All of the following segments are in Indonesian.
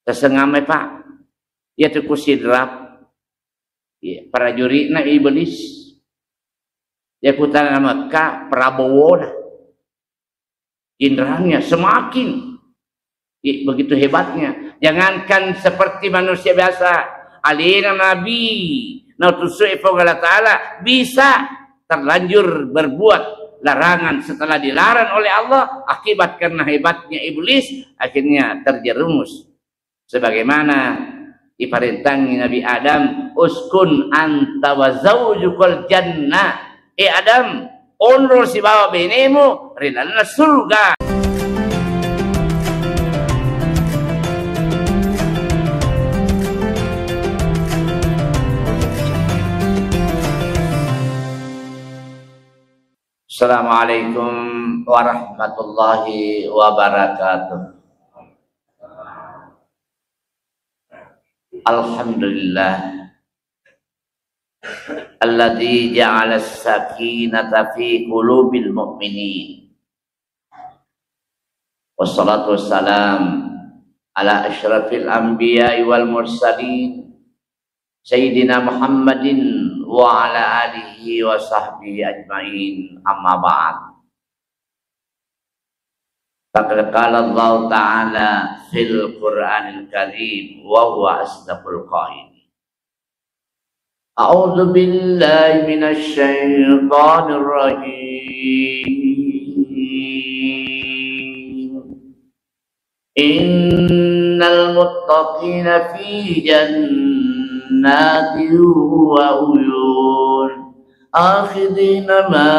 Tesengamai pak, ia tu kusidrap, ya, prajurit na iblis, dia putar nama Mekah Prabowo dah, indranya semakin, ya, begitu hebatnya. Jangankan seperti manusia biasa, alina Nabi, nautusu Allah Taala bisa terlanjur berbuat larangan setelah dilarang oleh Allah akibat karena hebatnya iblis, akhirnya terjerumus. Sebagaimana diparintangi Nabi Adam, uskun anta wa zaujukal jannah. Adam, onrol si bawa benemu rilana surga. Assalamualaikum warahmatullahi wabarakatuh. Alhamdulillah alladzi ja'ala as-sakinata fi qulubil mu'minin. Wassalatu wassalam ala asyrafil anbiya'i wal mursalin Sayyidina Muhammadin wa ala alihi wa sahbihi ajma'in, amma ba'd. Faqad qala Allah Ta'ala fil Qur'anil Karim wa huwa asdaqul qailin. A'udzu billahi minasy syaithanir rajim. Innal muttaqina fi jannatin wa uyun akhidina ma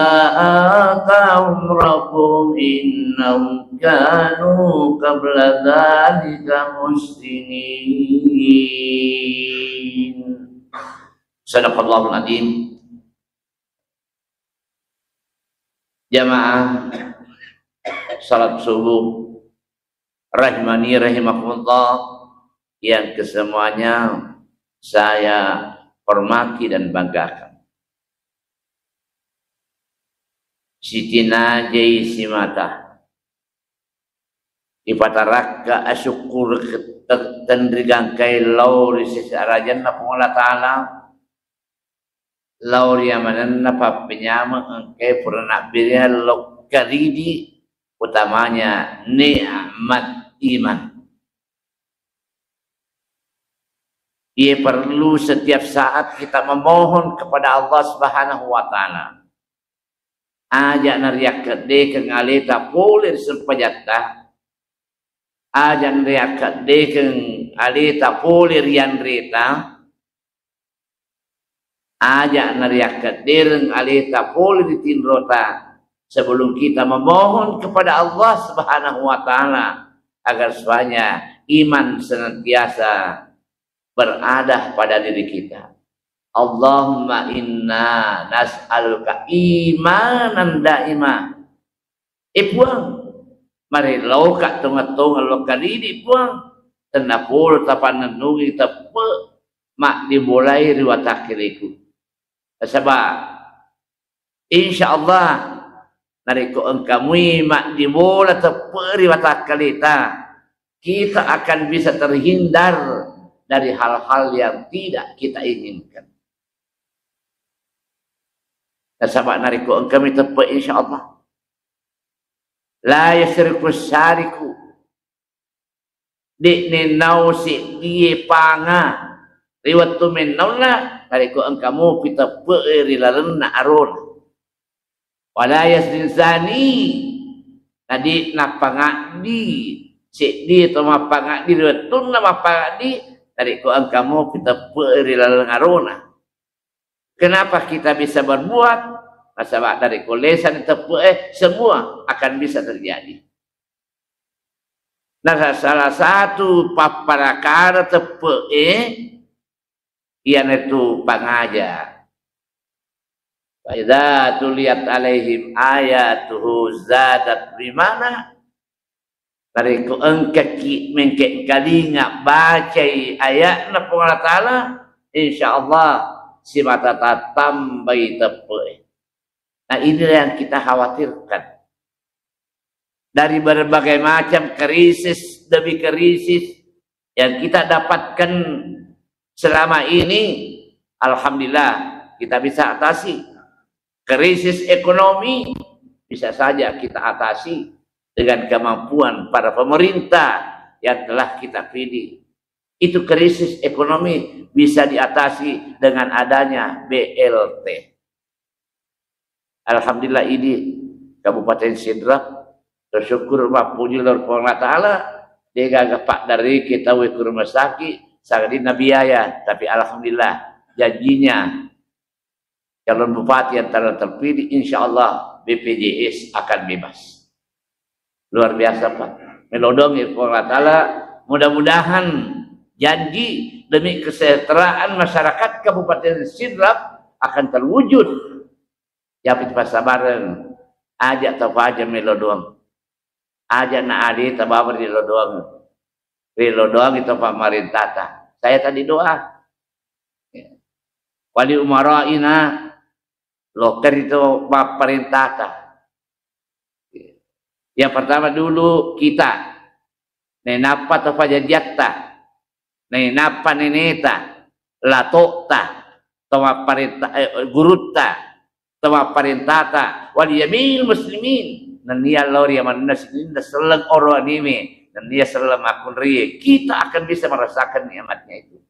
atahum rabbuhum innahum kanu qabla dhalika muhsinin. Sadaqallahul adzim. Jamaah salat subuh rahimani rahimakumullah yang kesemuanya saya hormati dan banggakan. Siti Najai Simata ipataraka asyukur tendrigang kay lauri sesarajan na Allah Ta'ala lauri amanan na papinyama angkay purana birihan lokaridi utamanya ni'mat iman. Ia perlu setiap saat kita memohon kepada Allah Subhanahu wa Ta'ala. Aja nariak kede keng alita polir serpajata. Aja nariak kede keng alita polir yan rita. Aja nariak kede keng alita polir tinrota. Sebelum kita memohon kepada Allah Subhanahu wa Ta'ala agar supaya iman senantiasa berada pada diri kita. Allahumma inna nas'aluka imanan daimah. Puang mari lauka tunga-tunga loka diri puang tenapul tapan nungi tepe mak dimulai riwatakiriku. Sebab insyaallah nariku engkamui mak dimulai tepe riwatakalita, kita akan bisa terhindar dari hal-hal yang tidak kita inginkan. Sabak nariku engkami tepe insyaallah. La yasriku syariku. Dikni nausi die panga. Riwat tu min naula nariku engkamu pitepe rilarenna arun. Wala yasrin zani. Tadi napangadi. Sik di to mapangadi riwat tu mapangadi nariku engkamu pitepe rilarenna aruna. Kenapa kita bisa berbuat? Sebab dari kulesan tepe semua akan bisa terjadi. Nah, salah satu paparakara tepe ian itu pangaja. Idza tuliyat alaihim ayatuhu zadat bimana? Dari ku engkaki mengke kalinga bacai ayatna Allah Ta'ala, insyaallah si mata tambai tepe. Nah, inilah yang kita khawatirkan. Dari berbagai macam krisis demi krisis, yang kita dapatkan selama ini, alhamdulillah kita bisa atasi. Krisis ekonomi bisa saja kita atasi dengan kemampuan para pemerintah yang telah kita pilih. Itu krisis ekonomi bisa diatasi dengan adanya BLT. Alhamdulillah ini Kabupaten Sidrap bersyukur mapuji Lord Ta'ala dia gagah pak dari kita ke rumah sakit sangat biaya, tapi alhamdulillah janjinya calon bupati yang telah terpilih insya Allah BPJS akan bebas. Luar biasa Pak. Melodong Allah Ta'ala, mudah-mudahan janji demi kesejahteraan masyarakat Kabupaten Sidrap akan terwujud. Ya kita sabaran ajak tafaja melodong. Ajak na adi tababar di lodong. Di lodong itu pemerintah. Saya tadi doa. Wali umaraina loker itu pemerintah. Yang pertama dulu kita nenapa tafaja jatta. Nenapa neneta latokta tawa perintah gurutta tawa perintata wal yamil muslimin nan dia lori man nasinin selang oro anime dan dia selang akun rie kita akan bisa merasakan nikmatnya itu.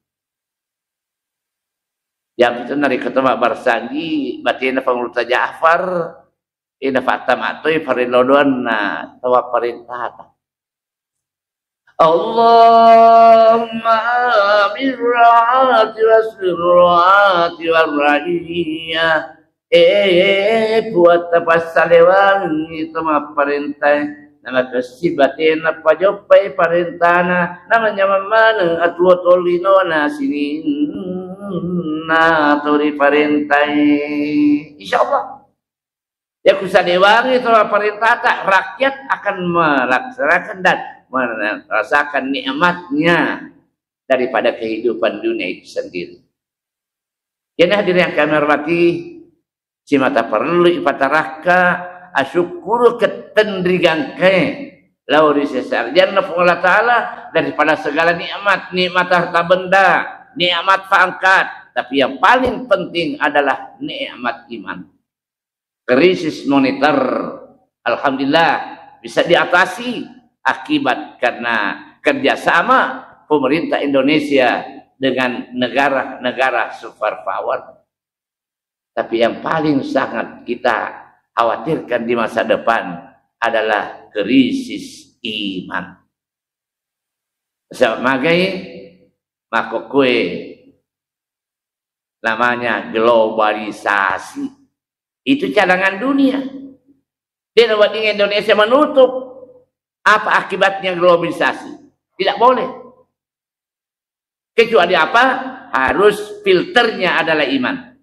Yang itu nari ketemu Barsandi batina panguluta Ja'far ina fatam atoy parilodon na tawa perintata. Allahumma birra'ati wasirra'ati warra'iyah buat tapasalewan itu mah perintah nama kesibatin apa jopai perintahna namanya mamana atua tolino na sinin na tori perintah insyaallah ya kusadewangi itu perintah tak rakyat akan melaksanakan dan merasakan nikmatnya daripada kehidupan dunia itu sendiri. Jadi hadirin yang kami hormati, si mata perlu ipataraka asyukuru ketendrigang ke lauri sesarjana Allah Ta'ala daripada segala nikmat harta benda, nikmat pangkat, tapi yang paling penting adalah nikmat iman. Krisis moneter alhamdulillah bisa diatasi akibat karena kerjasama pemerintah Indonesia dengan negara-negara superpower. Tapi yang paling sangat kita khawatirkan di masa depan adalah krisis iman. Sebagai makokue namanya globalisasi. Itu cadangan dunia. Di Indonesia menutup. Apa akibatnya globalisasi? Tidak boleh. Kecuali apa? Harus filternya adalah iman.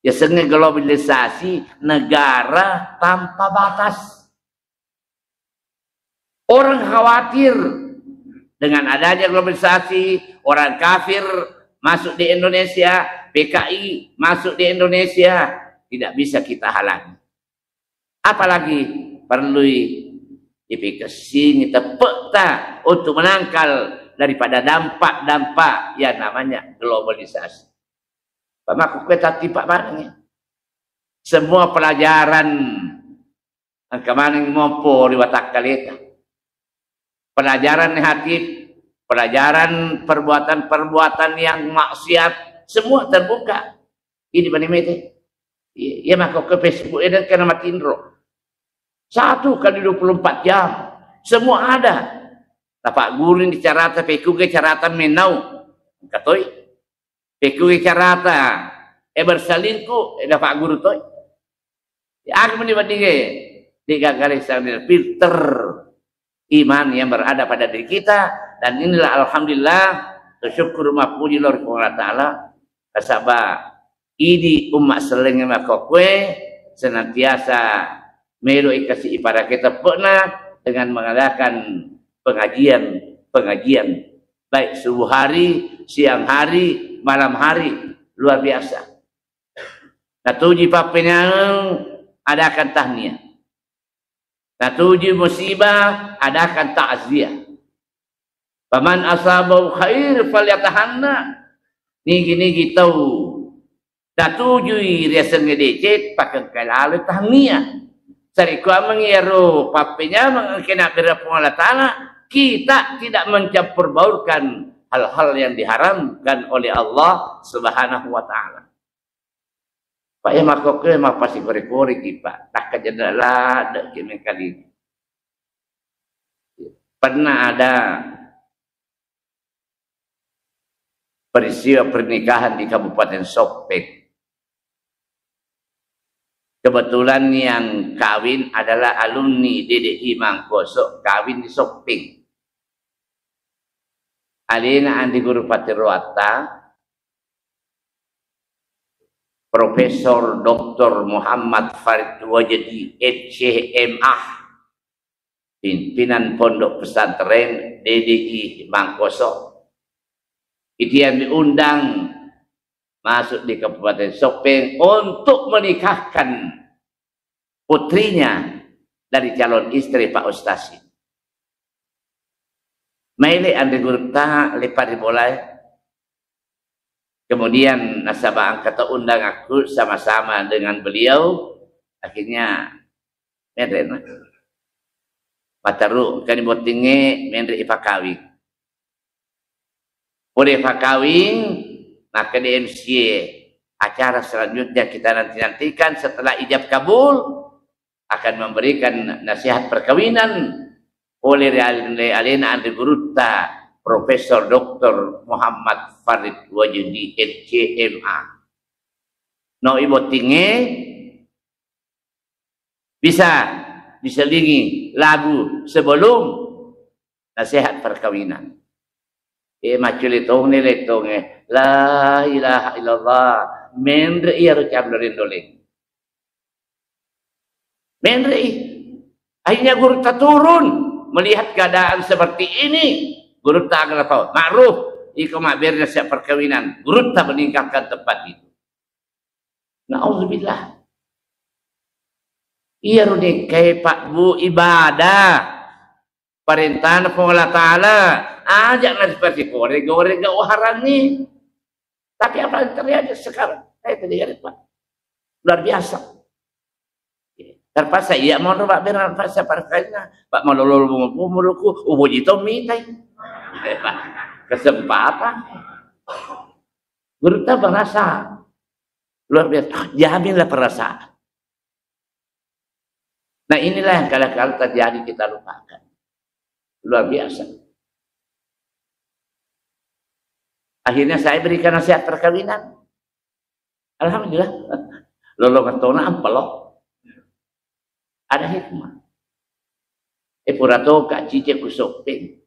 Ya sehingga globalisasi negara tanpa batas. Orang khawatir dengan adanya globalisasi, orang kafir masuk di Indonesia, PKI masuk di Indonesia, tidak bisa kita halangi. Apalagi perlu dipikasi tepeta untuk menangkal daripada dampak-dampak yang namanya globalisasi. Maka kita tipak barangnya. Semua pelajaran kemana mampu liwat kalita. Pelajaran negatif, pelajaran perbuatan-perbuatan yang maksiat, semua terbuka. Ini panimete. Ya maka ke Facebook ini kena matiin roh. 1 kali 24 jam. Semua ada. Tapak guru ini carata peku ke carata menau. Katoi. Peku ke carata bersalinku dapat guru toy. Ya aku mendibandingke 3 kali sambil filter iman yang berada pada diri kita dan inilah alhamdulillah bersyukur mapuji Lord Ta'ala kasaba ini umat seleng makokwe senantiasa melu ikasi ibadah kita pernah dengan mengadakan pengajian baik subuh hari, siang hari, malam hari luar biasa. Natuji papenang adakan tahniah. Natuji musibah adakan takziah. Paman asabau khair falyatahanna. Nigi tahu. Datujui riasan ngedecet pakai kalalu tahnia. Sari ku mengiru papenya mengkena berapung Allah Ta'ala. Kita tidak mencampur baurkan hal-hal yang diharamkan oleh Allah Subhanahu wa Ta'ala. Pak ya makoknya mah pasti kori-kori kita. Tak kejadian ada kali. Pernah ada peristiwa pernikahan di Kabupaten Sopeng. Kebetulan yang kawin adalah alumni DDI Mangkoso, kawin di Sopeng. Alina Andi Guru Patiruata, Profesor Dr. Muhammad Farid Wajdi, HMA, pimpinan Pondok Pesantren DDI Mangkoso. Itu yang diundang masuk di Kabupaten Sopeng untuk menikahkan putrinya dari calon istri Pak Ustaz. Maile ande gurta lepas dimulai. Kemudian nasabah angkat undang aku sama-sama dengan beliau. Akhirnya meren. Pataru kan botinge menri ipakawing. Boleh pakawing, maka di MCA acara selanjutnya kita nantikan setelah ijab kabul akan memberikan nasihat perkawinan oleh Alina Andi Guruta Profesor Dr. Muhammad Farid Wajdi HMA. No ibu tinge bisa diselingi lagu sebelum nasihat perkawinan. Maculitong niletong la ilaha illallah mendre iya rucap doling. Mendre akhirnya guru tak turun melihat keadaan seperti ini. Guru tak akan tahu ma'ruf iko makbirnya siap perkawinan. Guru tak meninggalkan tempat itu. Na'udzubillah. Iya rudik kayak Pak Bu ibadah perintah Allah Ta'ala ajak nggak seperti goreng haram nih. Tapi apa yang terjadi sekarang? Saya terjadi Pak luar biasa. Terpaksa iya mau Pak benar terpaksa perkanya Pak mau lolo umurku ubujito mitai. Kesempatan. Guru tak merasa luar biasa. Jaminlah perasaan. Nah inilah yang kala-kala terjadi kita lupakan. Luar biasa. Akhirnya saya berikan nasihat perkawinan. Alhamdulillah. Lolo katona ampelok. Ada hikmah. Purato kak cice kusopeng.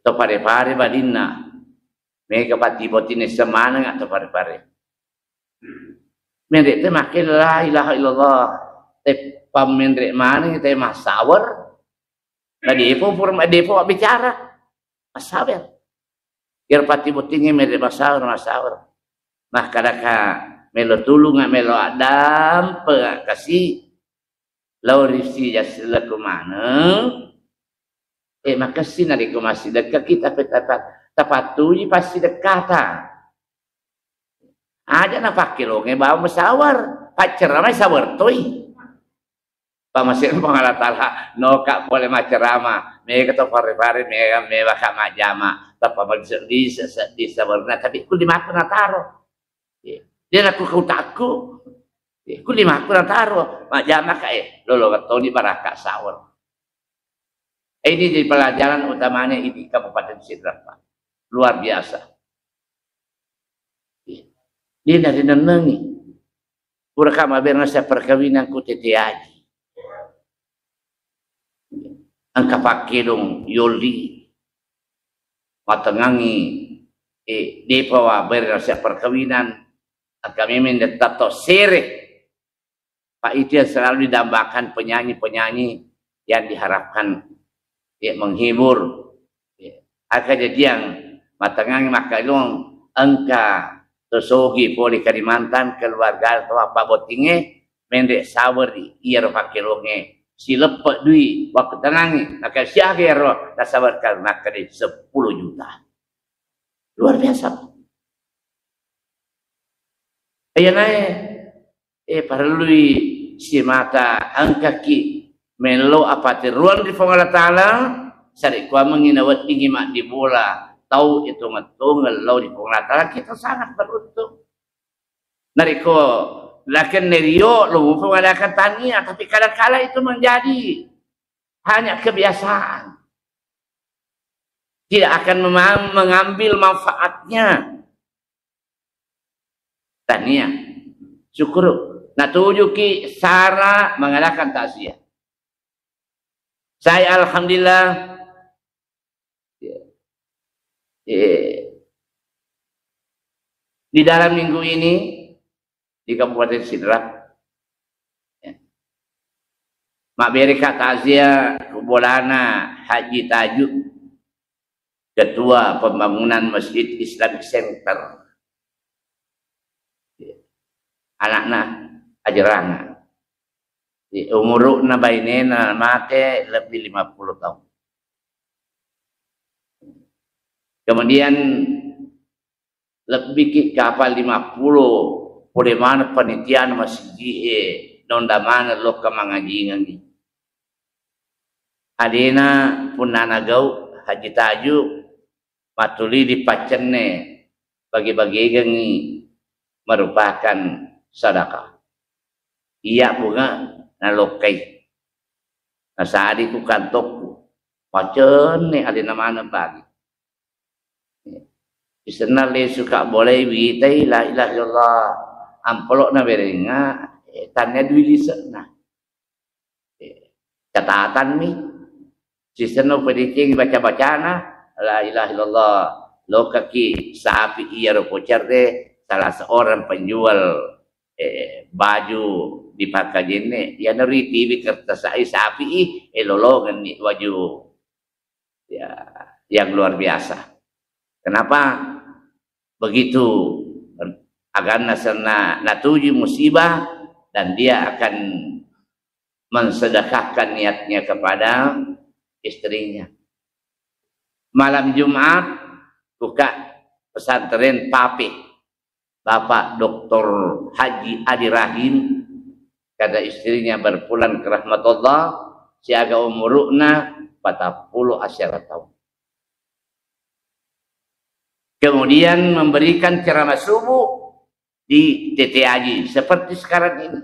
To pare-pare badinna. Mega pati botine semana nggak to pare-pare. Mendek te makin la ilaha illallah. Te pamendrek mana te masawar. Depo purma depo bicara. Masawer. Biar pati botine mendek masawar. Nah kadaka melo tulung melo adam kasih laurisi jasila kumana. Makasih nari ko masih dekat kita tapatuji pasti dekatan. Ada na pakilonge bawa masawar, pacerama sawar toy. Pamasin pangalatala no kak boleh macerama, me kata pare-pare me baka majama, tapa di sawarna tapi ku lima na taro. Dia aku kau takku. Ku lima na taro, majama kae lolo katoni baraka sawar. Ini di pelajaran utamanya di Kabupaten Sidrap, Pak. Luar biasa. Dia dari nenengi. Pura maberna sa perkawinan ku tetiaji. Angka pakilong yoli. Matengangi. Di pawa berna sa perkawinan. Kami mendetato sere. Pak itu selalu didambakan penyanyi-penyanyi yang diharapkan menghibur. Kejadian matangang makalong angka tosogi poli Kalimantan keluarga atau apa botinge mendek sawer iya pakilonge si lepek duit waktu tenangi maka syahir dah sabarkan maka di 10 juta. Luar biasa. Ayan parlui si mata angka ki melo apa tiruan di Allah Ta'ala sari kwa menginawat tinggi mak di bola tahu itu ngetunggal lau di Allah Ta'ala kita sangat beruntung. Nariko lakan nerio lu mengadakan tania tapi kadang-kala itu menjadi hanya kebiasaan. Tidak akan mengambil manfaatnya. Tania syukur natujuki Sarah mengadakan takziah. Saya alhamdulillah di dalam minggu ini di Kabupaten Sidrap mak berika takziah kubolana Haji Tajuk Ketua Pembangunan Masjid Islamic Center anakna ajarana di umurna bainena mate lebih 50 tahun. Kemudian lebih ke kapal 50 pada mana penitian masjid nonda mana lo ke mangajingan ni adena punana gau Haji Tajuk matuli di pacenne bagi-bagi gengi merupakan sedekah. Iya bunga nalokai. Nasadi ku kantokku. Pacen ni adena mana bagi. Isena le suka boleh witai la ilaha illallah. Ampelok na berenga tanya dui lisena. Catatan ni. Sisena pedicing baca-bacana la ilaha illallah. Lo kaki sapi iya ro pocerde salah seorang penjual baju di Pakajene ya nari TV kertas sapi lolongan nih baju ya yang luar biasa. Kenapa begitu agar nasana natuju musibah dan dia akan mensedekahkan niatnya kepada istrinya. Malam Jumat buka pesantren Papi Bapak Dr. Haji Adi Rahim kata istrinya berpulang ke rahmatullah siaga umurna 40 asyara tahun. Kemudian memberikan ceramah subuh di TTAJ seperti sekarang ini.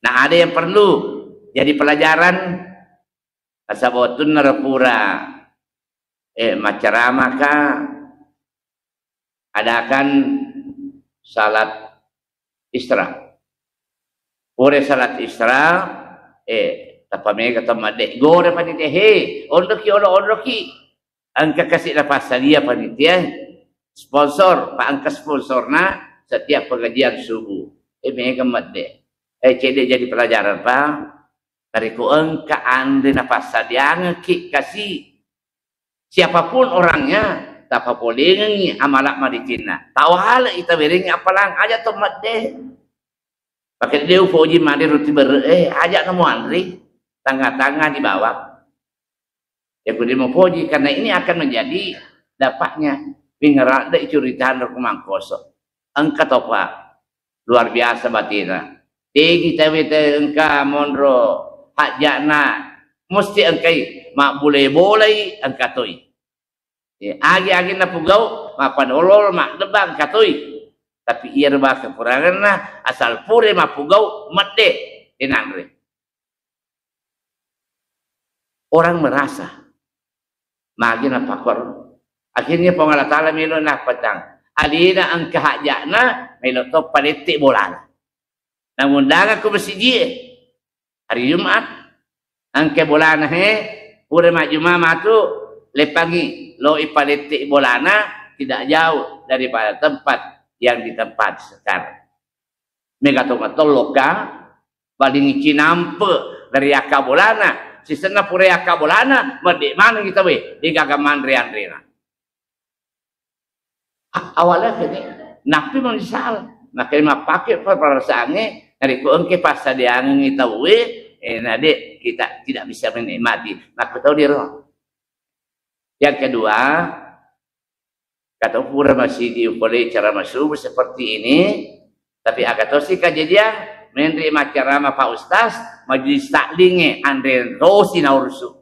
Nah ada yang perlu jadi pelajaran asabotun narapura macaramaka adakan salat isra. Ore salat isra tapame kata madek gore panitia ondoki angka kasih lepas salia panitia sponsor pak angka sponsorna setiap pengajian subuh mega madek cede jadi pelajaran pak dari ku angka andre nafas sadia ki kasih siapapun orangnya tapa polengi amalak marikina tawala ita beringi apalang aja tomat deh pakai dia uji mandi ruti ajak nemu andri tangga-tangga di bawah ya kudu mau poji karena ini akan menjadi dapatnya pingerak dek curitaan rekumang kosong angka topa luar biasa batina kita bete engka monro hajana mesti engkai mak boleh engka toi agi-agi na pugau mapanolol mak debang katoi tapi ia rebah kekurangan na asal pure mapugau mede dinangre orang merasa magi na pakor akhirnya pengalat ta'ala milo na patang alina ang kahajana milo to palitik bolana nangundang aku bersiji hari Jumat ang kebolana pure mak Jumat tu lepangi lo ipalitik bolana tidak jauh daripada tempat yang di tempat sekarang. Megatong loka baling cinampe dari akabolana sisena pure akabolana medek mana kita we di gagaman rian-rian. Awalnya gini napi menyesal makanya pakai perasaannya Dari ko engke pas dia ngi tahu nade kita tidak bisa menikmati. Maka tahu dia roh. Yang kedua, kata pura masih diupoleh cara masuk seperti ini, tapi agak tahu sih kejadian menerima ceramah Pak Ustaz majlis taklinge Andre Rosi naurusu.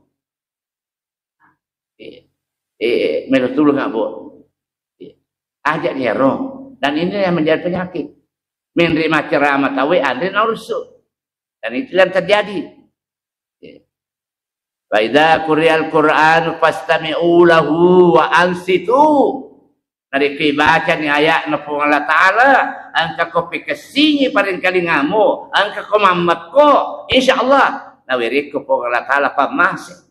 Melu tulu nggak bu? Ajak dia roh. Dan ini yang menjadi penyakit. Menerima ceramah tahu Andre naurusu. Dan itu yang terjadi. Wa idza quri'al Qur'an fastami'u lahu wa ansitu. Dari baca ni ayat na po Allah Ta'ala, angka ko pikasingi parin kali ngamo, angka ko mamat ko, insyaAllah, nawiri ko po Allah Ta'ala pamasi.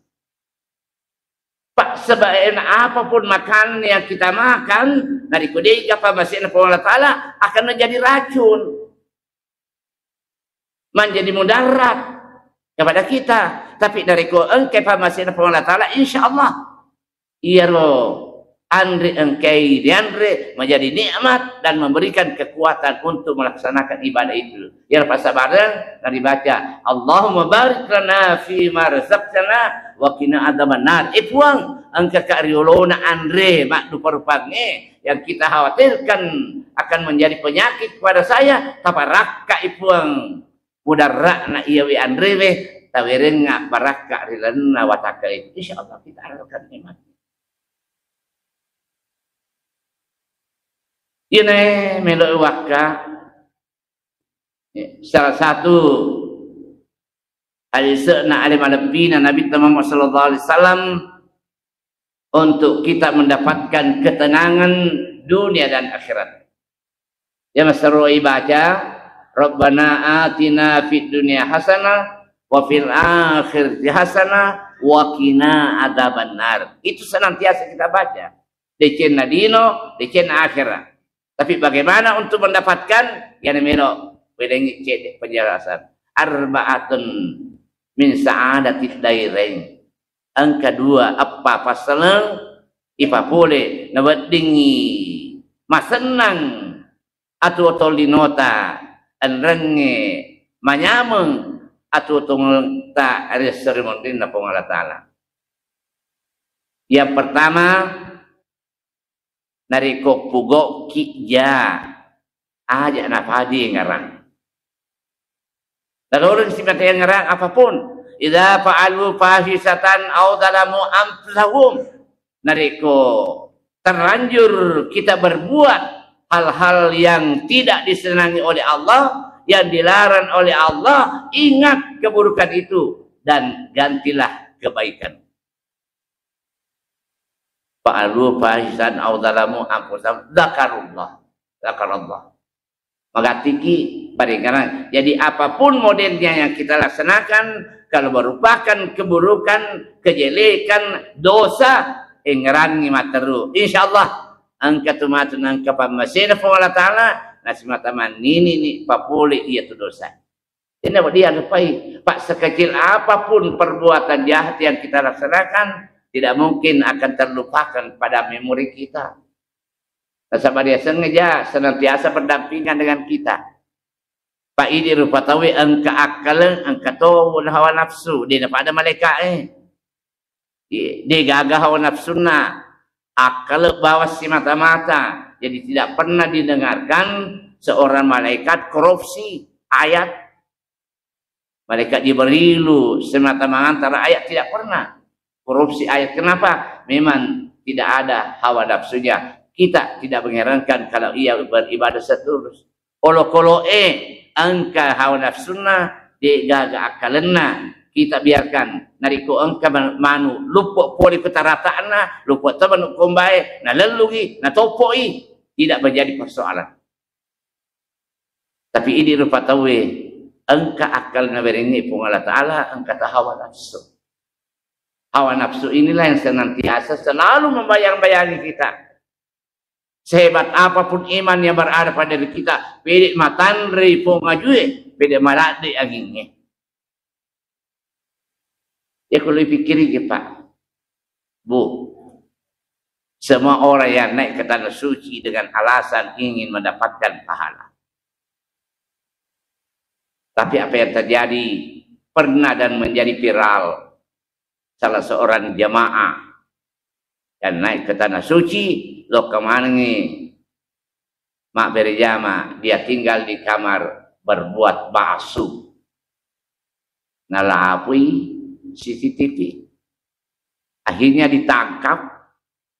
Pak sebaik apapun makanan yang kita makan, dari kudega pamasi na po Allah Ta'ala, akan menjadi racun. Menjadi mudarat kepada kita. Tapi dari ko engke pamasi na po Allah Ta'ala, insyaAllah, iya roh. Andre engkai diandre menjadi nikmat dan memberikan kekuatan untuk melaksanakan ibadah itu. Yang pas bareng dari baca Allahumma barik lana fi ma razaqtana wa qina adzabannar. Ipuang angka kariolona Andre mak duparupange yang kita khawatirkan akan menjadi penyakit kepada saya taparakka ipuang mudarra na iya wi Andre we tawirenga barakka rilana wataka. Insyaallah kita harapkan nikmat. Ini melo wakka salah satu alisna alim alabina Nabi Muhammad sallallahu alaihi wasallam untuk kita mendapatkan ketenangan dunia dan akhirat. Ya masaroi baca Rabbana atina fid dunya hasanah wa fil akhirati hasanah wa qina adzabannar. Itu senantiasa kita baca. Decena dino, decena akhirat. Tapi bagaimana untuk mendapatkan yang melo belengi cedek penjelasan arba'atun min sa'adatid dairain. Angka dua apa pasalang ipa boleh nawadingi masenang atau tolinota anrenge manyameng atau tungta ada seremondin na Allah Ta'ala. Yang pertama dari kopugo kija aja napadi ngarang. Dan orang sifat yang ngarang apapun, idza fa'alu fahisatan aw zalamu anfusahum. Nariko terlanjur kita berbuat hal-hal yang tidak disenangi oleh Allah, yang dilarang oleh Allah, ingat keburukan itu dan gantilah kebaikan. Fa'alu fahisan aw zalamu anfusahum dzakarullah. Maka tinggi paringan. Jadi apapun modelnya yang kita laksanakan, kalau merupakan keburukan, kejelekan, dosa, ngerangi materu. Insyaallah angka tumatun angka pamasina fa Allah Ta'ala nasi mataman ini papuli iya tu dosa. Ini apa dia lupai. Pak sekecil apapun perbuatan jahat yang kita laksanakan, tidak mungkin akan terlupakan pada memori kita. Sabar dia sengaja senantiasa berdampingan dengan kita. Pak ini rupa tahu angka akal, angka tahu hawa nafsu. Dia pada malaikat dia gagah hawa nafsu na akal bawa si mata-mata. Jadi tidak pernah didengarkan seorang malaikat korupsi ayat. Malaikat Jibrilu semata-mata antara ayat tidak pernah. Korupsi ayat. Kenapa? Memang tidak ada hawa nafsunya. Kita tidak mengherankan kalau ia beribadah setulus. Olo-kolo angka hawa nafsuna di gaga akalena. Kita biarkan nariko angka manu lupa poli ketarataana, lupa teman kombai, na lelugi, na topoi, tidak menjadi persoalan. Tapi ini rupa tahu angka akal naberini pun Allah Ta'ala angka hawa nafsu. Hawa nafsu inilah yang senantiasa selalu membayang-bayangi kita. Sehebat apapun iman yang berada pada diri kita, pede matandri pongajue, pede marade anginnya. Ya kalau pikiri ke Pak, Bu, semua orang yang naik ke tanah suci dengan alasan ingin mendapatkan pahala. Tapi apa yang terjadi pernah dan menjadi viral. Salah seorang jamaah yang naik ke tanah suci, lo kemana nih? Mak berjama, dia tinggal di kamar berbuat basuh. Nalapui CCTV. Akhirnya ditangkap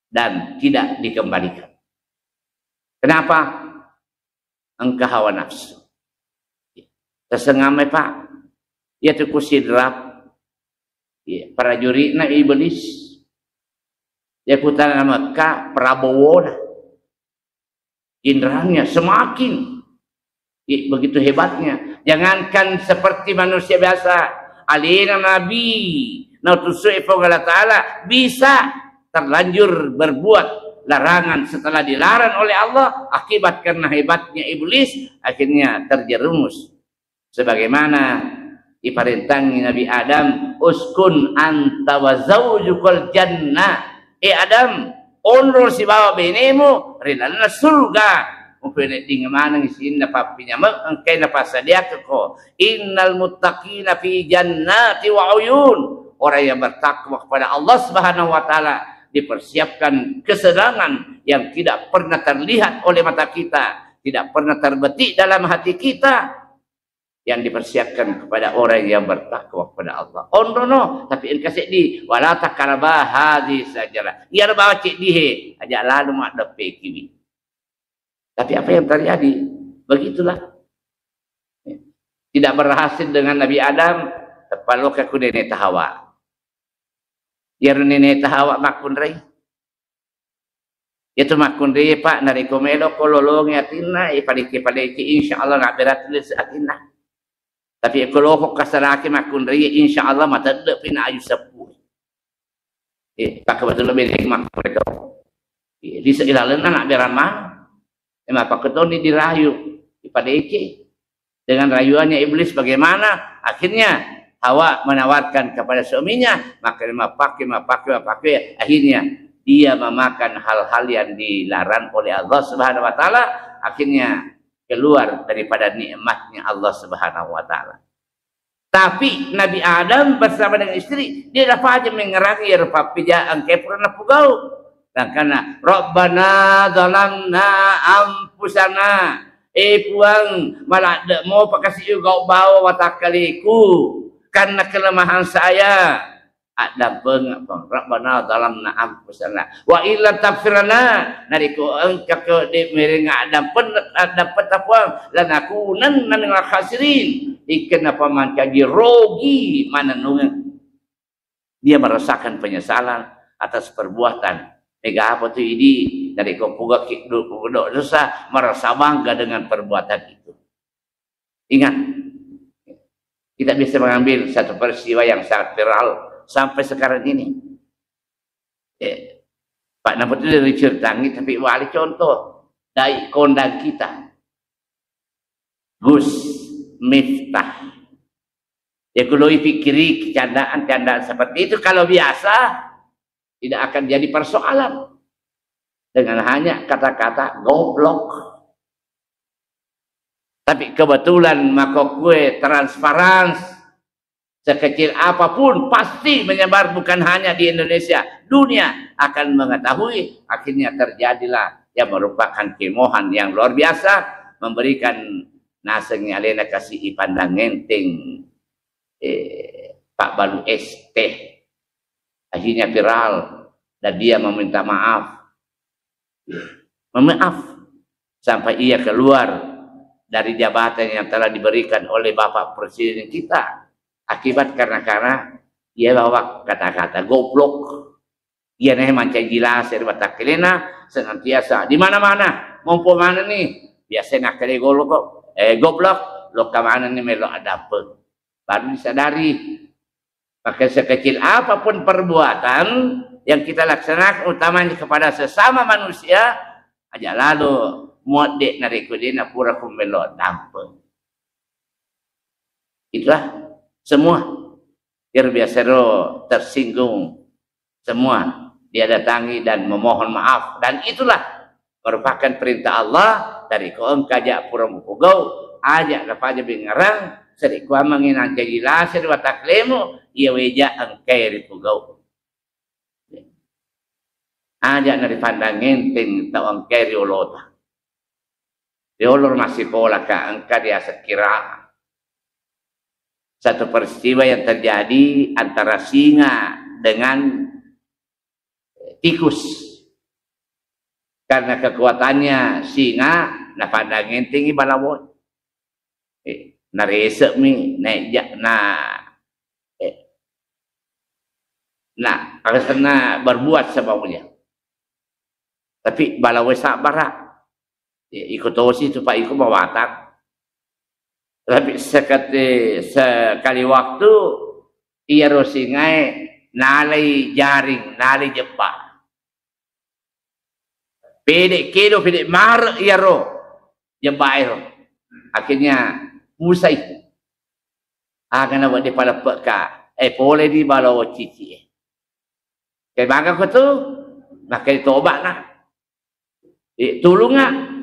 dan tidak dikembalikan. Kenapa? Engkau hawa nafsu. Tersengamai Pak. Ya tu kusidrap. Ya, prajurit na iblis. Ya putaran Mekah Prabowo dah. Indranya semakin begitu hebatnya. Jangankan seperti manusia biasa, alina nabi nautusui Allah Ta'ala bisa terlanjur berbuat larangan setelah dilarang oleh Allah, akibat karena hebatnya iblis akhirnya terjerumus. Sebagaimana diperintangi Nabi Adam, uskun anta wa zaujukal jannah. Adam, onrol si bawa benemu rinalna surga. Mupene ding mana ngisin na papinya mangkay na pasadia ko. Innal muttaqina fi jannati wa uyun. Orang yang bertakwa kepada Allah Subhanahu wa taala dipersiapkan kesenangan yang tidak pernah terlihat oleh mata kita, tidak pernah terbetik dalam hati kita, yang dipersiapkan kepada orang yang bertakwa kepada Allah. Oh no, tapi in kasih di wala takarabah hadis sajalah. Ia bawa cik dihe, ajak lalu mak depe kiwi. Tapi apa yang terjadi? Begitulah. Tidak berhasil dengan Nabi Adam, terpalo ke nenek Hawa. Ya nenek Hawa makun rei. Itu makun rei Pak nari komelo kololong yatina ipadiki insyaallah nak berat tulis atina. Tapi kalau kau kasarake makun raya, insya Allah mata dek pina ayu sepuh. Pak betul lebih hikmah mereka. Di seilalan anak beramah, emang pak ketua ini dirayu pada Ece dengan rayuannya iblis bagaimana? Akhirnya Hawa menawarkan kepada suaminya, maka pakai. Akhirnya dia memakan hal-hal yang dilarang oleh Allah Subhanahu Wa Taala. Akhirnya keluar daripada nikmatnya Allah Subhanahu wa taala. Tapi Nabi Adam bersama dengan istri, dia dapat aja mengerangi rupa pijaan ke pernah pugau. Dan karena Rabbana zalamna anfusana, puang malah dek mau pakasih juga bawa watakaliku karena kelemahan saya. Ada banget bang. Rabbana zalamna anfusana wa illa taghfirana nariku engka ke de mereng ada dapat apa lan aku nan minal khasirin ikan apa man kagi rogi mana nungan. Dia merasakan penyesalan atas perbuatan mega apa tu ini dari kopuga kidul dosa, merasa bangga dengan perbuatan itu. Ingat, kita bisa mengambil satu peristiwa yang sangat viral sampai sekarang ini. Pak Namput itu dari cerdangi, tapi wali contoh dari kondang kita, Gus Miftah. Ya kalau pikiri candaan seperti itu kalau biasa tidak akan jadi persoalan dengan hanya kata-kata goblok. Tapi kebetulan maka kue transparansi sekecil apapun pasti menyebar bukan hanya di Indonesia, dunia akan mengetahui. Akhirnya terjadilah yang merupakan kemohan yang luar biasa, memberikan nasengnya alena kasih ipandang ngenteng Pak Balu ST. Akhirnya viral dan dia meminta maaf. Sampai ia keluar dari jabatan yang telah diberikan oleh Bapak Presiden kita. Akibat karena dia bawa kata-kata goblok. Dia nih mancing jelas dari batak kelena senantiasa di mana-mana. Mau mana nih? Biasanya kali goblok lo kemana nih melo ada apa? Baru disadari. Maka sekecil apapun perbuatan yang kita laksanakan utamanya kepada sesama manusia aja lalu muat dek narikudina pura kumbelo dampe. Itulah semua biar biasa tersinggung, semua dia datangi dan memohon maaf, dan itulah merupakan perintah Allah dari kaum kajak pura mupugau ajak lepas aja bingarang seri ku manginan jadilah seri wataklemo ia weja angkai ripugau aja na dipandangin ting tau angkai riolota riolor masih pola ka angka dia sekira satu peristiwa yang terjadi antara singa dengan tikus karena kekuatannya singa na pandangin tinggi balawon na resep mi na akan berbuat sebabnya tapi balawon sabar ikut osi tu pak ikut mawatan tapi sekali waktu ia rosingai nalai jaring nalai jebak pedek kilo pedek mar ia ro jebak ro akhirnya musai akan awak di pala peka boleh di balawo cici kaya bangga ko tu maka tobat nak tulunga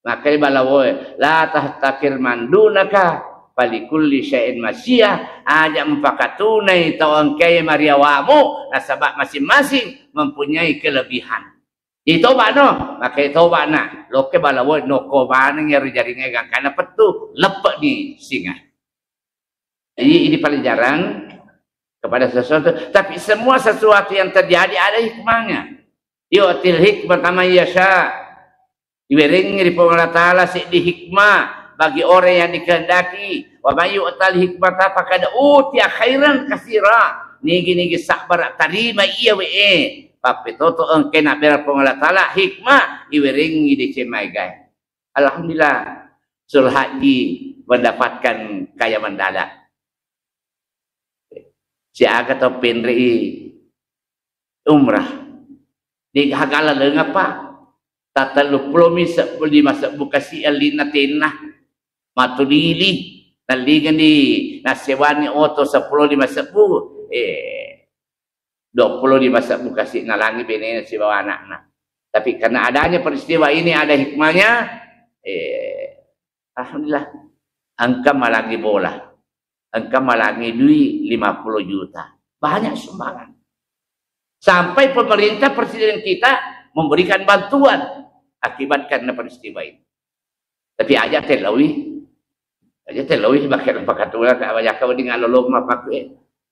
maka balawo la tahtakir mandunaka palikulli syai'in masyiyah aja mempakatunai tawangkai mariawamu nasabak masing-masing mempunyai kelebihan itoba no maka itoba na loke balawo no ko baneng ya jaringan gang kana petu lepek ni singa jadi ini pelajaran kepada sesuatu tapi semua sesuatu yang terjadi ada hikmahnya yu'til hikmah kama yasha diwering dari Allah Ta'ala di hikmah bagi orang yang dikehendaki wa may yu'tal hikmata faqad utiya khairan katsira nigi sabar tarima iya we tapi toto engke nak bera Allah Ta'ala hikmah diwering di cemai gai alhamdulillah sul haji mendapatkan kaya mendadak si aga to penri umrah di hagala leung apa tatalu plomi di masa bukasi alina tenah matulili naligan di nasewani oto 10 di masa bu 20 di masa bukasi nalangi benena si bawa anak tapi karena adanya peristiwa ini ada hikmahnya alhamdulillah angka malangi bola angka malangi duit 50 juta banyak sumbangan sampai pemerintah presiden kita memberikan bantuan akibat karena peristiwa ini. Tapi aja telawi sebagai pakatulah ke abaya kau dengan lolong mapak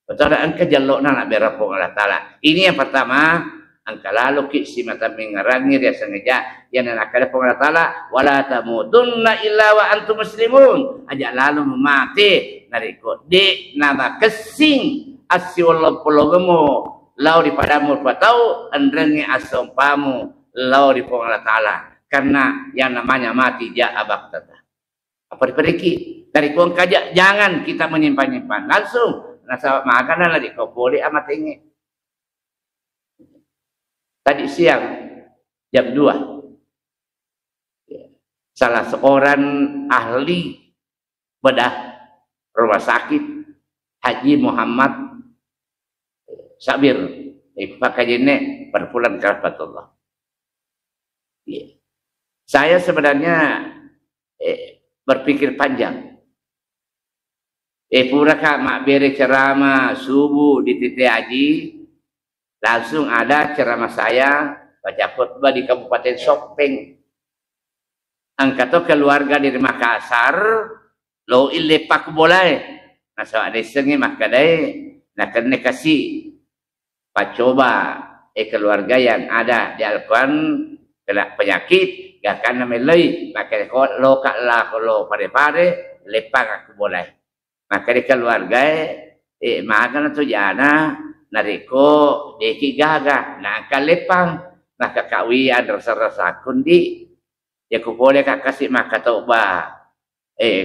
betul angka jalok nak berapung Allah Ta'ala ini yang pertama angka lalu kisi mata mengerangi dia sengaja yang nak ada Allah Ta'ala wala tamutunna illa wa antum muslimun aja lalu memati nariko di nama kesing asyolong pologemu lau di padamu patau andrengi asompamu lau di Allah Ta'ala karena yang namanya mati abak tata apa diperiki dari kuang kajak jangan kita menyimpan-nyimpan langsung nasa makanan lagi kau boleh amat ingin tadi siang jam 2 salah seorang ahli bedah rumah sakit Haji Muhammad Sabir pakainya berpulang ke rahmatullah. Saya sebenarnya berpikir panjang. Pura kak mak beri ceramah subuh di titik haji, langsung ada ceramah saya baca khutbah di Kabupaten Sopeng. Angkat keluarga dari Makassar, lo ilepak boleh. Nah so ada sengi makadai, nak kena kasih. Coba keluarga yang ada di Al-Quran kena penyakit gak akan melai maka lo kaklah kalau pare-pare lepang aku boleh maka di keluarga makan atau jana nariko deki gaga nak lepang maka kawi ada rasa-rasa kundi ya aku boleh kak kasih maka toba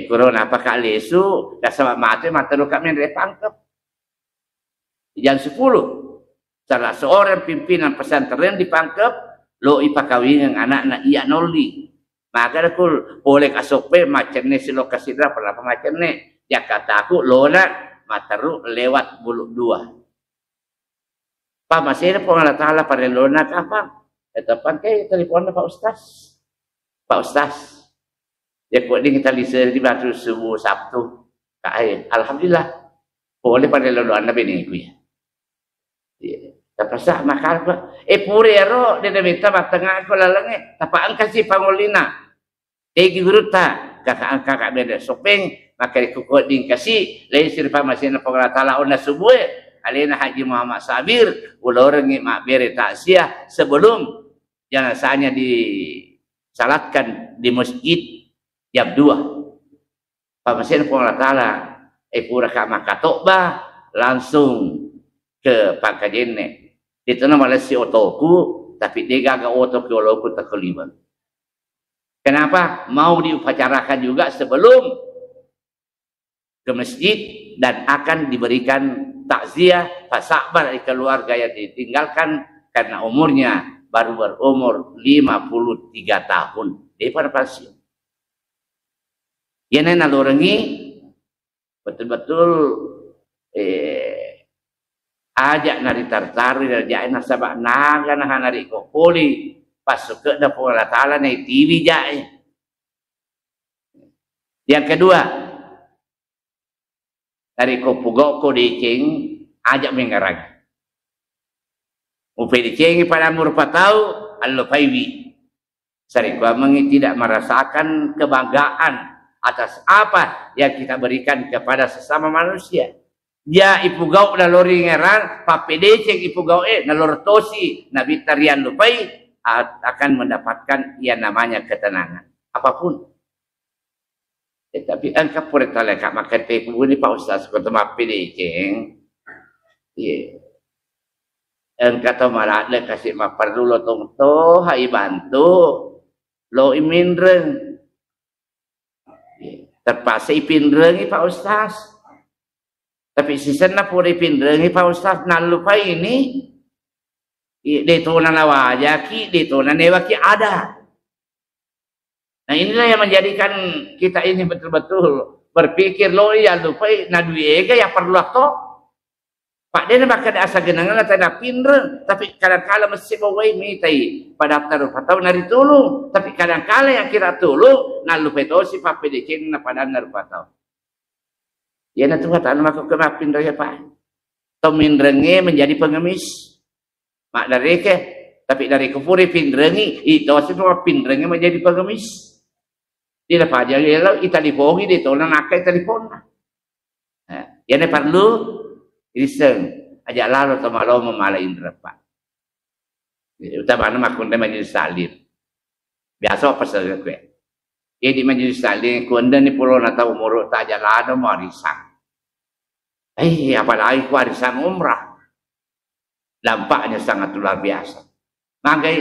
corona apa kak lesu dah sama mati lo kami repangkep jam 10 salah seorang pimpinan pesantren dipangkep lo ipakawin yang anak iya noli maka aku boleh kasope macam ni si lokasi dah pernah macam ni ya kata aku lo nak mataru lewat buluk 2 Pak masih ada Allah Ta'ala pada lo nak apa tepan ke telepon Pak Ustaz ya kok dia kita lihat di batu subuh Sabtu Alhamdulillah boleh pada doa Nabi ni ku ya. Tapasa makal ko purero dia minta matengah ko lalang tapaan kasih pangulina giruta kakak beda sopeng maka dikukut ding kasih lain sirpa masih na pangala taala una subuh alina Haji Muhammad Sabir ulah orang mak bere takziah sebelum jenazahnya disalatkan di masjid jam 2 pamasin pangala taala pura ka makatokba langsung ke Pangkajene itu nama si otoku tapi dia gagak otoku oloku terkelibat. Kenapa? Mau diupacarakan juga sebelum ke masjid dan akan diberikan takziah pasakbar dari keluarga yang ditinggalkan karena umurnya baru berumur 53 tahun daripada pensiun. Yang nalurengi betul-betul ajak nari tartari dari nasabak naga nah nari kokoli pas ke dapur Allah Taala naik TV jae. Yang kedua dari kopugok ko dicing ajak mengarang. Upai dicing pada umur 4 tahun allo paiwi. Sari gua tidak merasakan kebanggaan atas apa yang kita berikan kepada sesama manusia. Ya ipu gau na lori ngeran papedece ipu gau nalortosi nabi tarian lupai akan mendapatkan yang namanya ketenangan apapun. Tapi angka pura leka makan tepu ini Pak Ustaz kata papedece angka to malah le kasih ma perlu lo tong to hai bantu lo iminreng terpaksa ipinreng Pak Ustaz. Tapi sisen na puri pinrengi Pak Ustaz nalupai ini dito na nawajaki dito na newaki ada. Nah inilah yang menjadikan kita ini betul-betul berpikir lo ya lupai na duiega ya perlu to. Pak dia bakal asa genangan tanda pinreng tapi kadang-kala mesti bawai mitai pada taruh patau nari tulung tapi kadang-kala yang kira tulung nalupai to si papedecin na pada naruh patau. Ya nanti kata makuk kenapin raya Pak. Tominrengi menjadi pengemis. Mak dari ke, tapi dari kepuri pinrengi itu semua pinrengi menjadi pengemis. Dia dapat aja ya italipogi dia tu nak nakai telefon. Ya ne perlu iseng ajak lalu sama lo memalai indra Pak. Utama nama kunde majelis salim. Biasa apa saja kue. Di majelis salim kunde ni pulau nata umur tak jalan warisan. Apalagi warisan umrah. Dampaknya sangat luar biasa. Maka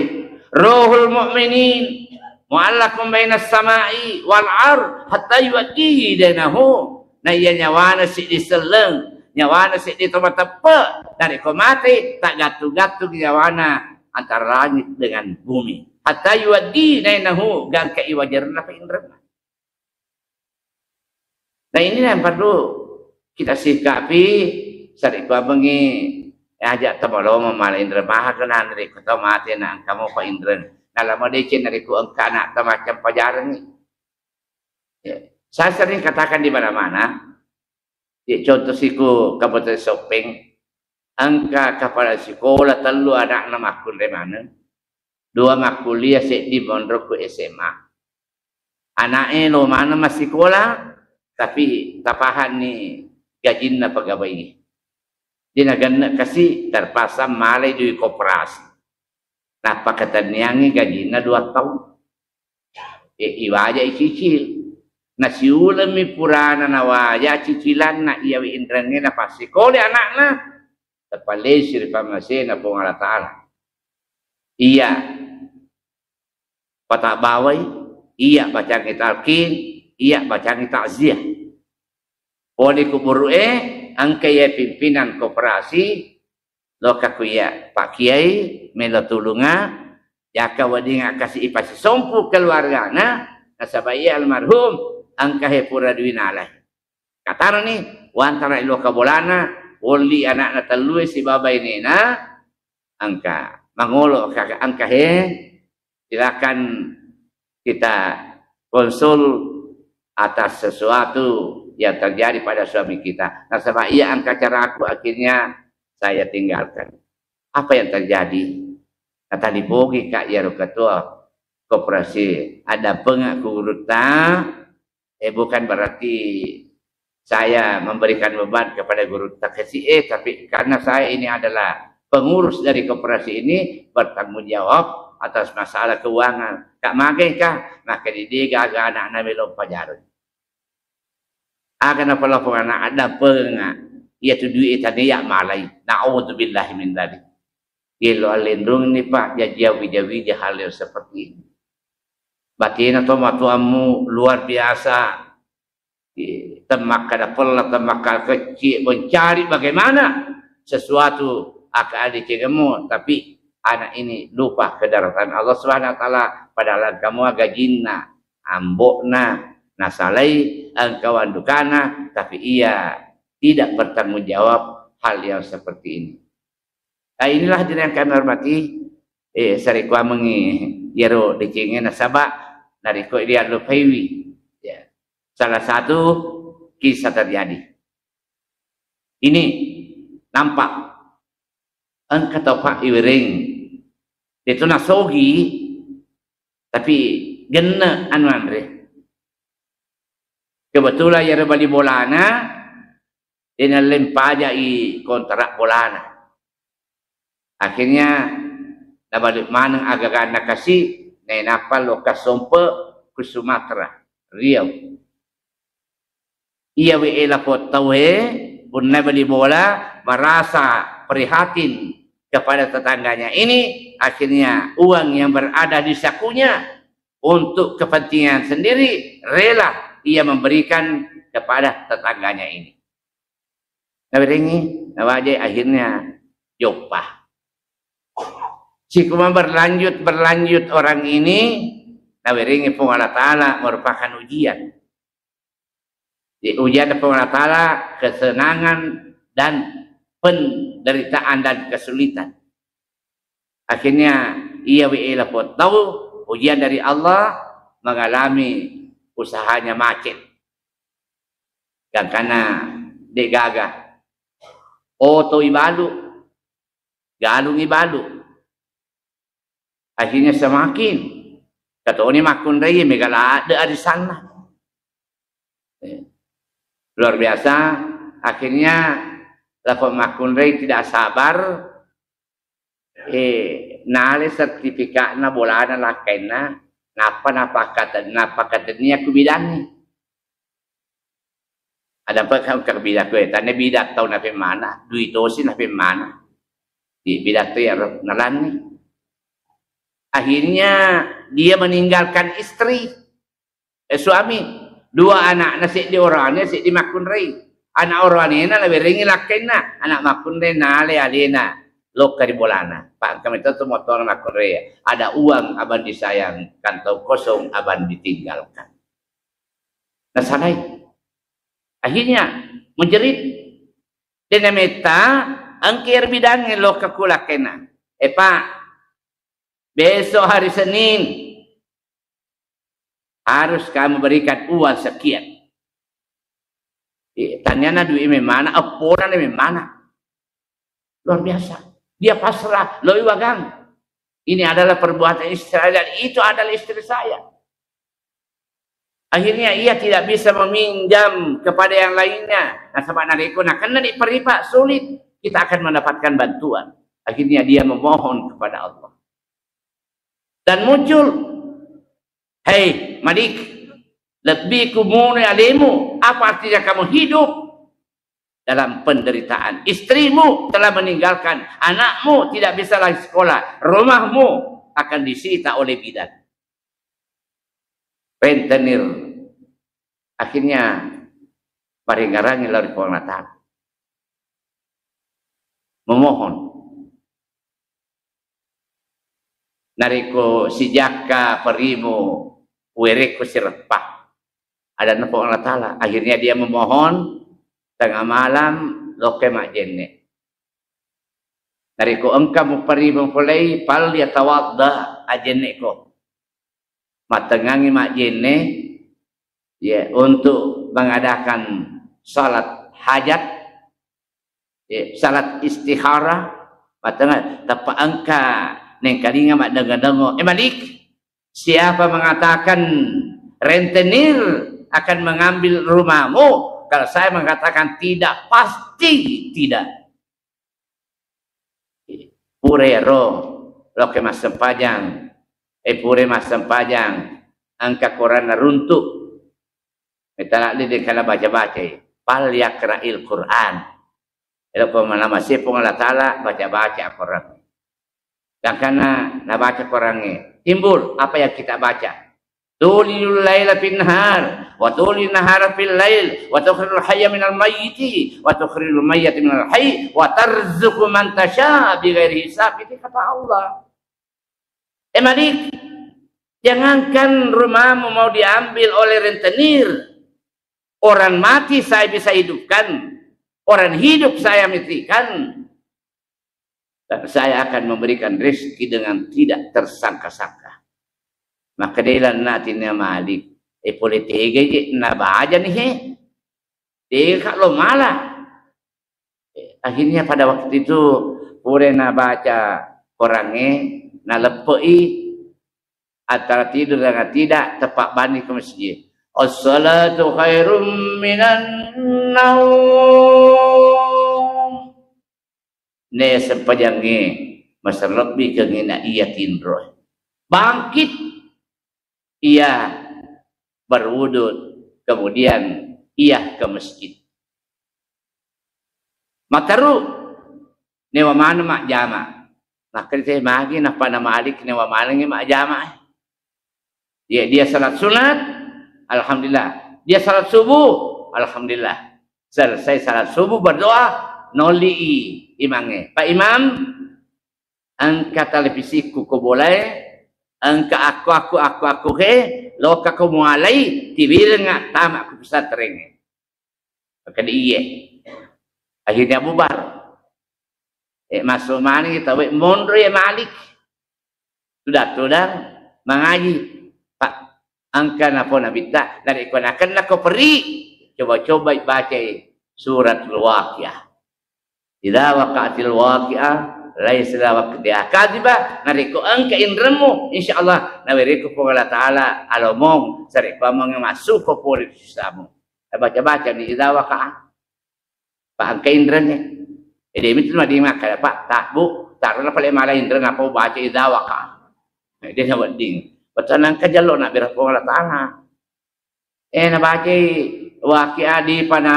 rohul mu'minin mu'allakum bainas samai wal ar hatta yuaddihi danahu. Nah iya nyawana si diseleng, nyawana si di tempat tepe dari kau mati tak gatu-gatu nyawana antara langit dengan bumi. Hatta yuaddihi danahu gan ka iwajarna fa indrana. Nah ini yang perlu kita sikapi sari gua bengi ajak tamalo mamala indra maha kana dari kota mati na kamu pa indra dalam adecin dari ku engka anak macam pajaran ni. Saya sering katakan di mana-mana. Contoh siku kabupaten Sopeng angka kepala sekolah telu anak nama makul dari mana? 2 makuliah sek di Pondok ku SMA. Anaknya lo mana masih sekolah tapi tapahan ni gajin na pegawai. Dia nak kasih terpasang malai di koperasi. Nah pakatan niangi gaji na 2 tahun. Iwaja cicil. Nah si ulami purana na waja cicilan na iawi indrangi na pasikole anak na. Terpalesir pamasena pong Allah Ta'ala. Iya. Patak bawai. Iya baca talqin. Iya baca takziah. Oleh kubur angkaya pimpinan koperasi loka kuya Pak Kiai melo tulunga jaka wadinga kasih ipasi sompu keluargana nasabaya almarhum angkahe pura duwinalai kataro ni wantara loka bolana woli anak na telu si babay nena angka mangolo kakak angkahe silakan kita konsul atas sesuatu yang terjadi pada suami kita. Nah, sebab ia angkat cara aku, akhirnya saya tinggalkan. Apa yang terjadi? Kata dipogi kak ya ketua koperasi ada pengaku uruta, bukan berarti saya memberikan beban kepada guru taksi tapi karena saya ini adalah pengurus dari koperasi ini, bertanggung jawab atas masalah keuangan. Kak magai kah? Maka didiga agak anak-anak belum pajarun. Akan apa lapor anak ada penga, ia tu duit tadi ya malai. Na'udzubillahi min dzalik. Gelo alendung ni Pak, jajawi hal yang seperti ini. Batin atau matuamu luar biasa. Temak kada pelah, temak kecil, mencari bagaimana sesuatu akan dicegemu, tapi anak ini lupa kedaratan Allah Subhanahu wa taala, padahal kamu agak jinna, ambokna, nasalai, engkau andukana, tapi ia tidak bertanggung jawab hal yang seperti ini. Nah, inilah diri yang kami hormati. Sarikwa mengi yero dicingin nasabak dari ko dia lupaiwi. Ya. Salah satu kisah terjadi. Ini nampak angkat topak iwering. Itu nasogi tapi gena anu andre. Kebetulan ya bali bolana dengan lempaja i kontrak bolana. Akhirnya nabalik manang agak anak kasih nenapa lokas sompe ke Sumatera Riau. Ia weela potawe punna bali bola merasa prihatin kepada tetangganya ini, akhirnya uang yang berada di sakunya untuk kepentingan sendiri rela ia memberikan kepada tetangganya ini. Nabiringi, nawajai akhirnya jopah. Si kuma berlanjut orang ini, nabiringi pun Allah Ta'ala merupakan ujian. Di ujian pun Allah Ta'ala kesenangan dan penderitaan dan kesulitan. Akhirnya ia wi'ila pun tahu ujian dari Allah mengalami usahanya macet. Dan karena digagah. Oto ibalu. Galung ibalu. Akhirnya semakin. Kata ini makun raya megala ada di sana. Luar biasa. Akhirnya lapor makun raya tidak sabar. Nale sertifikat na bolana lakena. Napa katanya aku bidani. Ada apa kau kerbidak ko? Tanya bidak tahu napi mana? Duit dosin napi mana? Di bidak tu ya nalani. Akhirnya dia meninggalkan istri, suami, dua anak nasi di orangnya si di makun rei. Anak orangnya na lebih ringi lakena, anak makun rei na ale alena lok kari bolana. Pak kami itu motor makun rei. Ada uang aban disayang, kantong kosong aban ditinggalkan. Nah sanai. Akhirnya menjerit. Dengan meta angkir bidangnya lok kakulakena. Pak. Besok hari Senin harus kamu berikan uang sekian. Tanyana duit mana? Apuran mana? Luar biasa. Dia pasrah. Loi wagang. Ini adalah perbuatan istri saya dan itu adalah istri saya. Akhirnya ia tidak bisa meminjam kepada yang lainnya. Nah, sama nariko, nah karena di peripa sulit kita akan mendapatkan bantuan. Akhirnya dia memohon kepada Allah. Dan muncul, hei Malik, lebih kumune alimu, apa artinya kamu hidup dalam penderitaan? Istrimu telah meninggalkan, anakmu tidak bisa lagi sekolah, rumahmu akan disita oleh bidan. Rentenir, akhirnya paringarangi lari pengatang, memohon. Nariko si jaka perimu wereko si repah. Ada nafsu Allah Ta'ala. Akhirnya dia memohon tengah malam loke mak jenne. Nariko engkau muperimu fulai pal dia tawadda ajenne ko. Matengangi mak jenne ya, untuk mengadakan salat hajat, ya, salat istikharah, patang tepat angka neng kalinga mak dengar-dengar. Malik, siapa mengatakan rentenir akan mengambil rumahmu? Kalau saya mengatakan tidak, pasti tidak. Purero, lo ke mas sempajang, pure mas sempajang, angka Quran runtuh. Metalak dia kalau baca-baca, pal yakra'il Quran. Kalau mana masih pun Allah Ta'ala baca-baca Quran. Dan karena nak baca Qurannya, timbul apa yang kita baca. Tulil laila fin nahar wa tulil nahara fil lail wa tukhrijul hayya minal mayyiti wa tukhrijul mayyita minal hayy wa tarzuqu man tasha bighairi hisab. Itu kata Allah. Malik, jangankan rumahmu mau diambil oleh rentenir. Orang mati saya bisa hidupkan, orang hidup saya matikan. Dan saya akan memberikan rezeki dengan tidak tersangka-sangka. Maka dia nanti ni Malik, boleh tega je nak baca ni tega kalau malah. Akhirnya pada waktu itu boleh nak baca Qurannya, nak lepoi antara tidur dengan tidak, tepat balik ke masjid. As-salatu khairum minan naum. Ne sepanjangnya masa lebih kena ia tindroh. Bangkit, ia berwudud, kemudian ia ke masjid. Mataru newa mana mak jama. Maka saya magi nak pada Malik newa mana ngi mak jama. Dia salat sunat, alhamdulillah. Dia salat subuh, alhamdulillah. Selesai salat subuh berdoa, noli imamnya. Pak Imam, angkat televisiku ko boleh. Angka aku he lo kako mualai tibir ngak tamak ku pesantren. Maka dia akhirnya bubar. Masuk mana kita mondro ya Malik. Sudah mengaji. Pak angka napa nabita dari konakan nak ko peri. Coba baca surat Al-Waqiah. Idza waqa'atil waqi'ah laisa waqtiha kadiba nariko angka indramu insyaallah nawiriku ko Allah Taala alomong sari pamang masuk ko polis samu baca di idawaka pak angka indranya itu mah di maka pak tak bu taruh pale mala indra ngapa baca idawaka dia nak ding petanang kajalo nak bira ko Allah Taala na baca waqiah di pana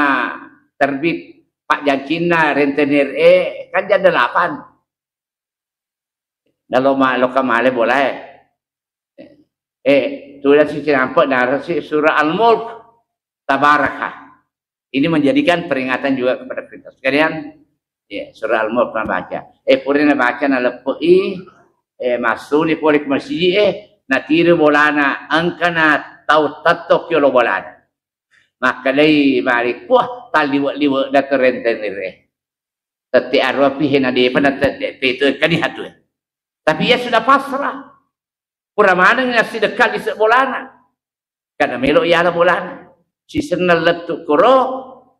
terbit pak jancina rentenir kan jadi 8. Kalau kamale boleh. Tulis si nampak narasi surah Al-Mulk Tabarakah. Ini menjadikan peringatan juga kepada kita sekalian. Ya, surah Al-Mulk pernah baca. Purina baca na lepoi masuk ni polik masjid na tiru bolana angkana tau tatok yo lo bolana. Maka lay balik wah taliwak-liwak dak rentenir. Tati arwah pihin ade pada itu kan hatu. Tapi ia sudah pasrah. Pura mana ngasih dekat di sebolana. Karena melok ia ada bolana. Si senal letuk kuro.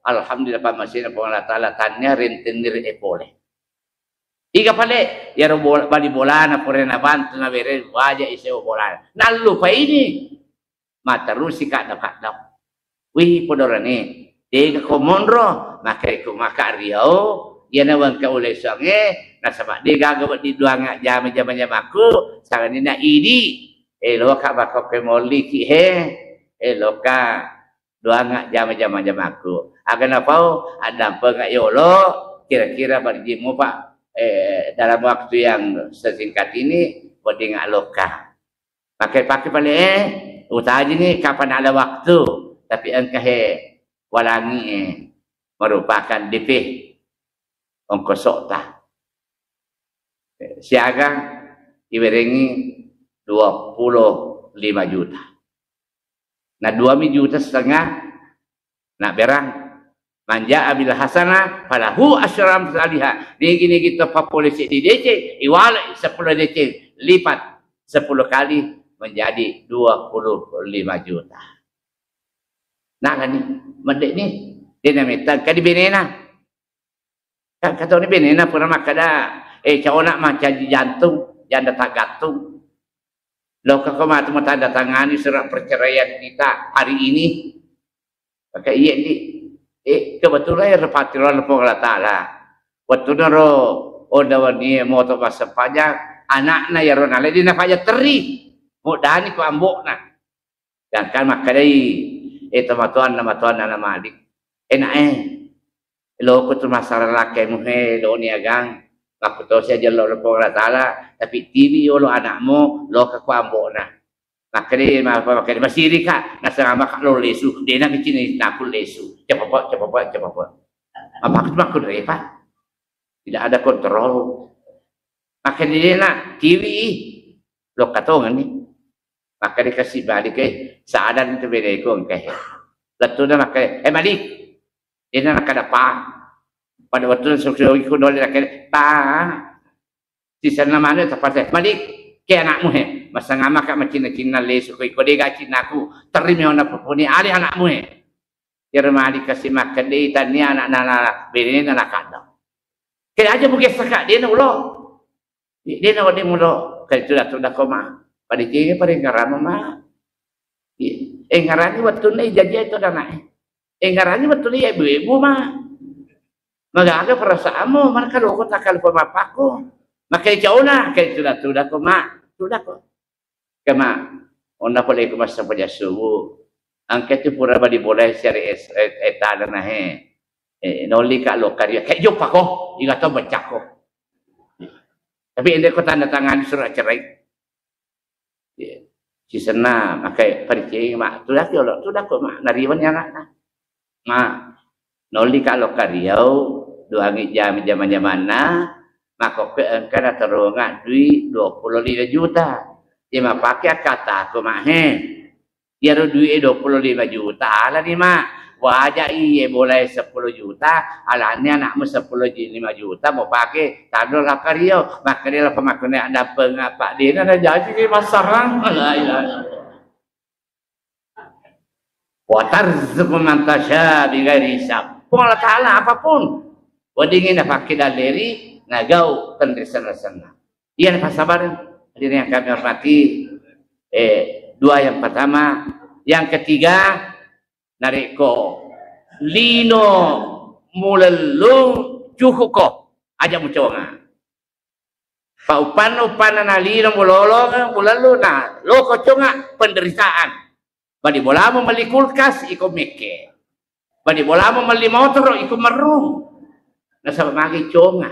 Alhamdulillah Pak Masih Allah Ta'ala tanya rentenir boleh. Iga pale. Ya bali bolana. Purena bantu na bere. Wajah iseo bolana. Nalu pa ini. Mata rusi kak dapat dapat. Wih podorane. Dega komondro. Maka iku maka riau. Ia nawang ka oleh sange nasabak dia gagawat di dua ngak jam aku sangan ni nak idi lo ka bakok ke moli ki lo ka dua ngak jam aku akan apa ada apa ngak yolo kira-kira berjimu Pak dalam waktu yang sesingkat ini bodi ngak loka pakai paling utaji ni kapan ada waktu tapi engkau walangi merupakan DP ongkosok tah. Siaga diberengi 25 juta. Nah 2 juta setengah nak berang manja abil hasanah falahu asyram salihah. Ni gini kita populasi di DC iwal 10 DC lipat 10 kali menjadi 25 juta. Nak ni, mendek ni, dia nak minta kan di benena. Kan kata ni benena pernah makan dah. Cak nak macam jantung, janda tak gantung. Lo kau mati mau tanda tangani surat perceraian kita hari ini. Pakai iya ni. Kebetulan ya repatiran Allah Taala. Waktu naro oda ni mau tu masa pajak anak na ya ronale di na pajak teri. Mudah ni ko ambok na. Dan kan makadai matuan na malik. Enak lo ko tu masalah laki muhe lo ni agang. Aku tahu saja lo Allah Taala, tapi TV lo anakmu lo ke kuambo na. Makanya makanya masih rika nasa ngamak lo lesu, dia nak kecil ni nakul lesu. Cepat. Maksud repa. Tidak ada kontrol. Makanya dia nak TV lo kata ni. Makanya kasih balik seadan itu beda ikut ke. Lepas tu makanya balik. Dia nak ada apa? Pada waktu sosial ikut oleh rakyat, di sana mana terpaksa balik ke anakmu masa ngamak kat macam lesu kau dia gaji aku terima orang pun ni ada anakmu dia remali kasih makan dia tanya anak bini anak kandang. Kira aja bukan sekat dia nak ulo, dia nak dia mulo kalau itu dah koma pada dia pada ngaran mama, ngaran ni waktu ni jadi itu dah naik, ngaran ni waktu ni ibu mah. Maka ada perasaanmu, mana kalau aku tak kalau pemapaku, maka jauh nak, kayak sudah kau mak, sudah kau, kema, orang boleh kau masa pada subuh, angkat tu pura badi boleh cari etal na noli kalau karya, kayak jauh pakoh, jika tu baca ko, tapi ini kau tanda tangan surat cerai, si sana, maka percaya mak, sudah kau mak, nariwan yang nak, mak. Noli kalau karyau dua jam mana maka keengkar terungat duit 25 juta. Dia mah pakai kata aku mah dia duit 25 juta lah ni mak. Wajah iye boleh 10 juta, alanya anakmu 10 juta mau pakai tado lah karyau. Maka dia lah pemakunya ada pengapa dia ada jadi ke masarang. Wa tarzuqu man tasya bighairi hisab. Allah Ta'ala apapun wadingin na pakai daleri nagau tendesan-sana. Iya nak sabar hadirin yang kami hormati. Dua yang pertama, yang ketiga nariko lino mulalung cukuko aja muconga. Paupan na lino mulalo na loko conga penderitaan. Badi bola mo mali kulkas iko meke. Badi bola mo mali motor iko marung. Nasa magi conga.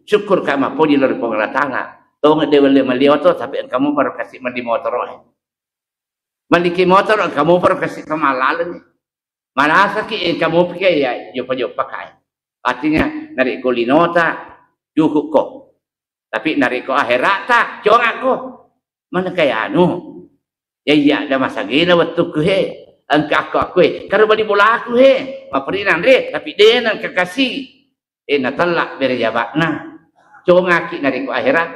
Syukur kama po di luar pengelatana. Tong de wale mali motor tapi kamu baru kasih mali motor. Maliki motor kamu baru kasih kemalalan. Marasa ki kamu pikir ya jopa pakai. Artinya narik ko linota cukup ko. Tapi narik ko akhirat tak conga ko. Mana kaya anu? Ya iya ada masa gina waktu ke angka aku kalau balik bola aku maperinan tapi dia nan kekasih natalak beri jabatna conga ki nari ku akhirat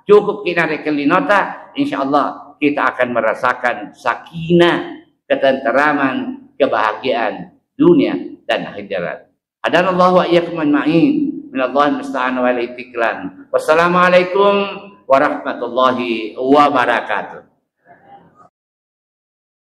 cukup ki nari kelinota insyaallah kita akan merasakan sakinah ketenteraman kebahagiaan dunia dan akhirat. Hadanallahu wa iyyakum ajma'in minallahi musta'an wal itiklan. Wassalamualaikum warahmatullahi wabarakatuh.